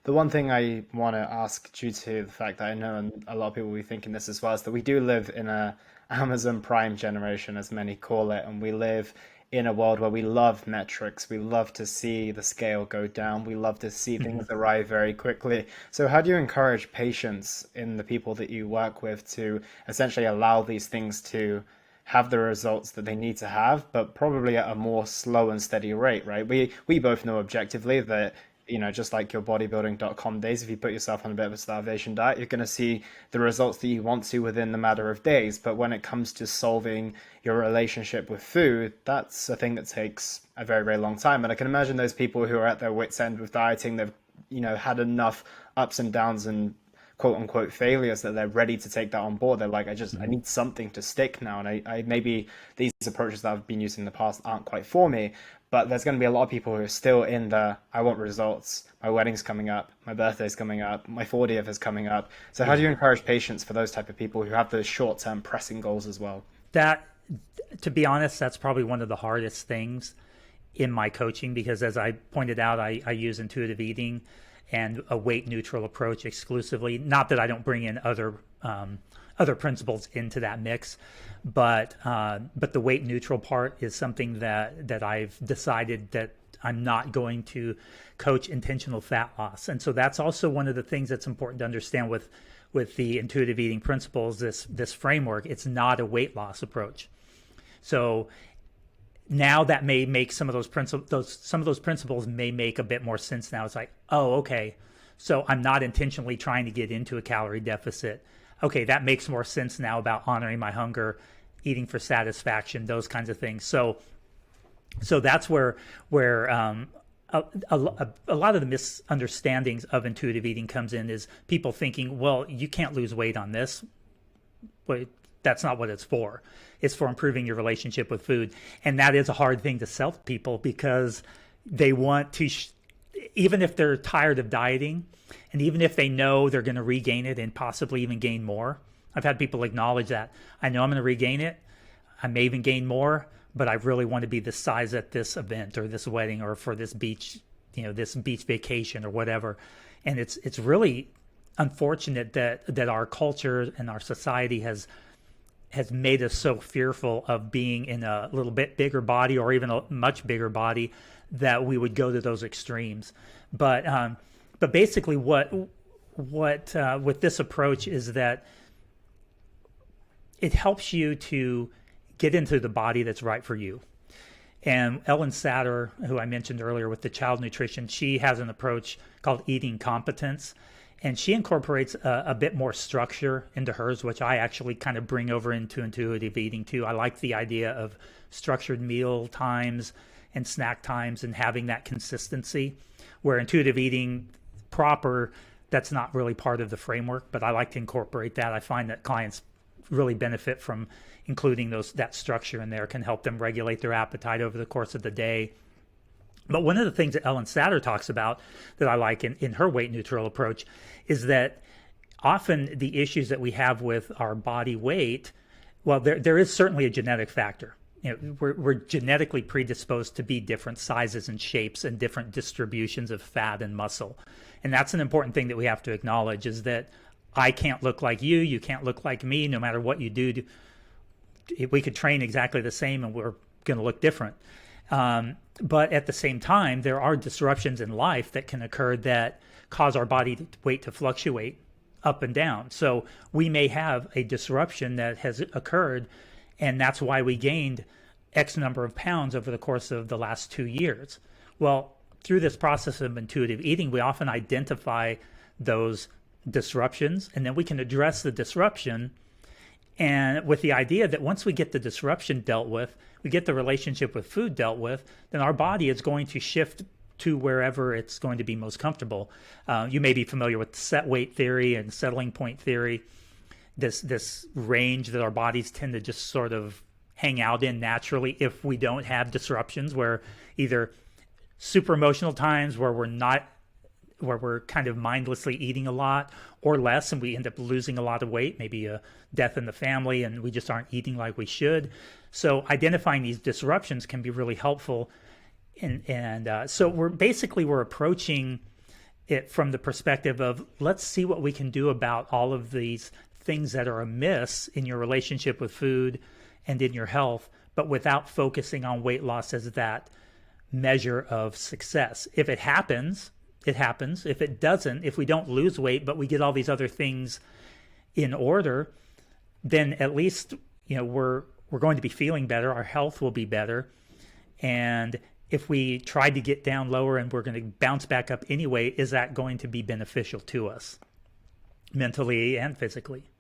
The one thing I want to ask, due to the fact that I know and a lot of people will be thinking this as well, is that we do live in a Amazon Prime generation, as many call it, and we live in a world where we love metrics. We love to see the scale go down. We love to see things Mhm. arrive very quickly. So, how do you encourage patience in the people that you work with to essentially allow these things to have the results that they need to have, but probably at a more slow and steady rate, right? We both know objectively that, just like your bodybuilding.com days, if you put yourself on a bit of a starvation diet, you're going to see the results that you want to within the matter of days. But when it comes to solving your relationship with food, that's a thing that takes a very, very long time. And I can imagine those people who are at their wits' end with dieting, they've, had enough ups and downs and quote unquote failures that they're ready to take that on board. They're like, I Mhm. need something to stick now. And I maybe these approaches that I've been using in the past aren't quite for me, but there's going to be a lot of people who are still in the, I want results. My wedding's coming up. My birthday's coming up. My 40th is coming up. So how do Yeah. you encourage patience for those type of people who have those short-term pressing goals as well? That, to be honest, that's probably one of the hardest things in my coaching because, as I pointed out, I use intuitive eating and a weight neutral approach exclusively. Not that I don't bring in other principles into that mix, but the weight neutral part is something that I've decided that I'm not going to coach intentional fat loss, and so that's also one of the things that's important to understand with the intuitive eating principles. This framework, it's not a weight loss approach. So now that may make some of those principles may make a bit more sense now. It's like, oh, okay, so I'm not intentionally trying to get into a calorie deficit. Okay, that makes more sense now about honoring my hunger, eating for satisfaction, those kinds of things. So that's where a lot of the misunderstandings of intuitive eating comes in, is people thinking, well, you can't lose weight on this. But that's not what it's for. It's for improving your relationship with food. And that is a hard thing to sell to people because they want to, even if they're tired of dieting, and even if they know they're going to regain it and possibly even gain more. I've had people acknowledge that. I know I'm going to regain it. I may even gain more, but I really want to be this size at this event or this wedding or for this beach, this beach vacation or whatever. And it's really unfortunate that our culture and our society has made us so fearful of being in a little bit bigger body or even a much bigger body that we would go to those extremes. But basically, what with this approach is that it helps you to get into the body that's right for you. And Ellen Satter, who I mentioned earlier with the child nutrition, she has an approach called eating competence. And she incorporates a bit more structure into hers, which I actually kind of bring over into intuitive eating too. I like the idea of structured meal times and snack times and having that consistency, where intuitive eating proper, that's not really part of the framework, but I like to incorporate that. I find that clients really benefit from including that structure in there, can help them regulate their appetite over the course of the day. But one of the things that Ellen Satter talks about that I like in her weight neutral approach is that often the issues that we have with our body weight, well, there is certainly a genetic factor. We're genetically predisposed to be different sizes and shapes and different distributions of fat and muscle. And that's an important thing that we have to acknowledge, is that I can't look like you can't look like me, no matter what you do. We could train exactly the same and we're going to look different. But at the same time, there are disruptions in life that can occur that cause our body weight to fluctuate up and down. So we may have a disruption that has occurred, and that's why we gained X number of pounds over the course of the last 2 years. Well, through this process of intuitive eating, we often identify those disruptions, and then we can address the disruption, and with the idea that once we get the disruption dealt with, we get the relationship with food dealt with, then our body is going to shift to wherever it's going to be most comfortable. You may be familiar with set weight theory and settling point theory, this range that our bodies tend to just sort of hang out in naturally if we don't have disruptions, where either super emotional times where we're kind of mindlessly eating a lot, or less, and we end up losing a lot of weight, maybe a death in the family, and we just aren't eating like we should. So identifying these disruptions can be really helpful. And so we're approaching it from the perspective of let's see what we can do about all of these things that are amiss in your relationship with food and in your health, but without focusing on weight loss as that measure of success. If it happens, it happens. If it doesn't, if we don't lose weight, but we get all these other things in order, then at least, we're going to be feeling better. Our health will be better. And if we tried to get down lower and we're going to bounce back up anyway, is that going to be beneficial to us mentally and physically?